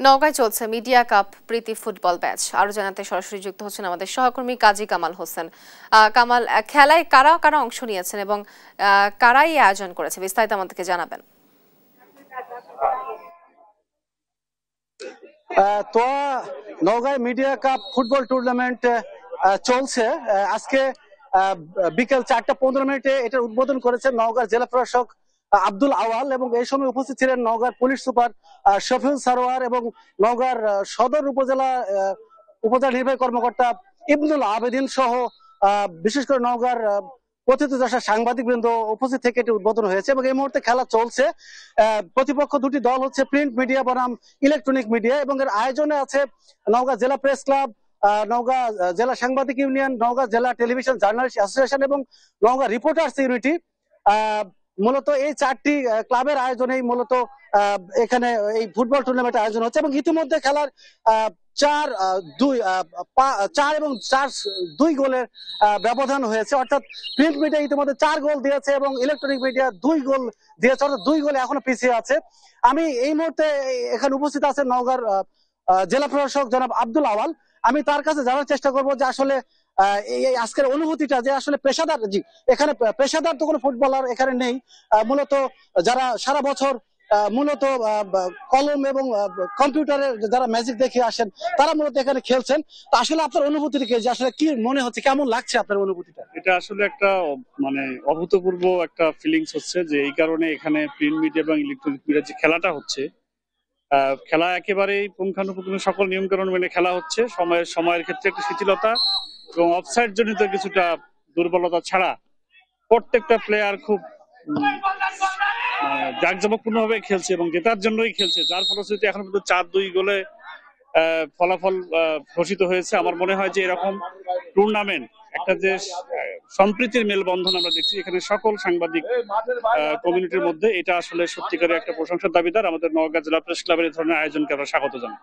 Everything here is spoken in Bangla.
নওগাঁয় চলছে মিডিয়া কাপ প্রীতি ফুটবল ম্যাচ। আরো জানাতে সরাসরি যুক্ত হচ্ছেন আমাদের সহকর্মী কাজী কামাল হোসেন। কামাল, খেলায় কারা কারা অংশ নিয়েছেন এবং কারাই আয়োজন করেছে, বিস্তারিত আমাদেরকে জানাবেন। তো নওগাঁয় মিডিয়া কাপ ফুটবল টুর্নামেন্ট চলছে। আজকে বিকেল 4:15 এটার উদ্বোধন করেছেন নওগাঁর জেলা প্রশাসক আব্দুল আওয়াল, এবং এই সময় উপস্থিত ছিলেন নওগাঁর পুলিশ সুপার শফিউল সারোয়ার এবং নওগাঁর সদর উপজেলা নির্বাহী কর্মকর্তা ইবনুল আবেদিন সহ বিশেষ করে নওগাঁর প্রথিতযশা সাংবাদিক বৃন্দ উপস্থিত থেকে এটি উদ্বোধন হয়েছে। এবং এই মুহূর্তে খেলা চলছে। প্রতিপক্ষ দুটি দল হচ্ছে প্রিন্ট মিডিয়া বনাম ইলেকট্রনিক মিডিয়া, এবং এর আয়োজনে আছে নওগাঁ জেলা প্রেস ক্লাব, নওগাঁ জেলা সাংবাদিক ইউনিয়ন, নওগাঁ জেলা টেলিভিশন জার্নালিস্ট অ্যাসোসিয়েশন এবং নওগাঁ রিপোর্টার্স ইউনিটি। মূলত এই চারটি ক্লাবের আয়োজনেই মূলত এখানে এই ফুটবল টুর্নামেন্ট আয়োজন হচ্ছে। এবং ইতিমধ্যে খেলার 4 এবং 4-2 গোলের ব্যবধান হয়েছে, অর্থাৎ প্রিন্ট মিডিয়া ইতিমধ্যে 4 গোল দিয়েছে এবং ইলেকট্রনিক মিডিয়া 2 গোল দিয়েছে, অর্থাৎ 2 গোলে এখনো পিছিয়ে আছে। আমি এই মুহূর্তে এখানে উপস্থিত আছেন নওগাঁর জেলা প্রশাসক জনাব আব্দুল আওয়াল। আমি তার কাছে জানার চেষ্টা করবো যে আসলে এই আজকের অনুভূতিটা, যে আসলে পেশাদার, এখানে পেশাদার তো কোনো ফুটবলার এখানে নেই, মূলত যারা সারা বছর মূলত কলম এবং কম্পিউটারে যারা ম্যাজিক দেখে আসেন তারা মূলত এখানে খেলছেন। তো আসলে আপনার অনুভূতিটা কি, যে আসলে কি মনে হচ্ছে, কেমন লাগছে আপনার অনুভূতিটা? এটা আসলে একটা অভূতপূর্ব একটা ফিলিংস হচ্ছে, যে এই কারণে এখানে প্রিন্ট মিডিয়া এবং ইলেকট্রনিক মিডিয়া যে খেলাটা হচ্ছে, খেলা একেবারেই পুঙ্খানুপুঙ্খ সকল নিয়মকানুন মেনে খেলা হচ্ছে। সময়ের ক্ষেত্রে একটু শিথিলতা এবং অফসাইড জনিত কিছুটা দুর্বলতা ছাড়া প্রত্যেকটা প্লেয়ার খুব জাঁকজমকপূর্ণ ভাবে খেলছে এবং জেতার জন্যই খেলছে, যার ফলশ্রুতিতে এখন কিন্তু 4-2 গোলে ফলাফল ঘোষিত হয়েছে। আমার মনে হয় যে এরকম টুর্নামেন্ট একটা যে সম্প্রীতির মেলবন্ধন আমরা দেখছি এখানে সকল সাংবাদিক কমিউনিটির মধ্যে, এটা আসলে সত্যিকারের একটা প্রশংসার দাবিদার। আমাদের নওগাঁ জেলা প্রেস ক্লাবের এই ধরনের আয়োজনকে আমরা স্বাগত জানাই।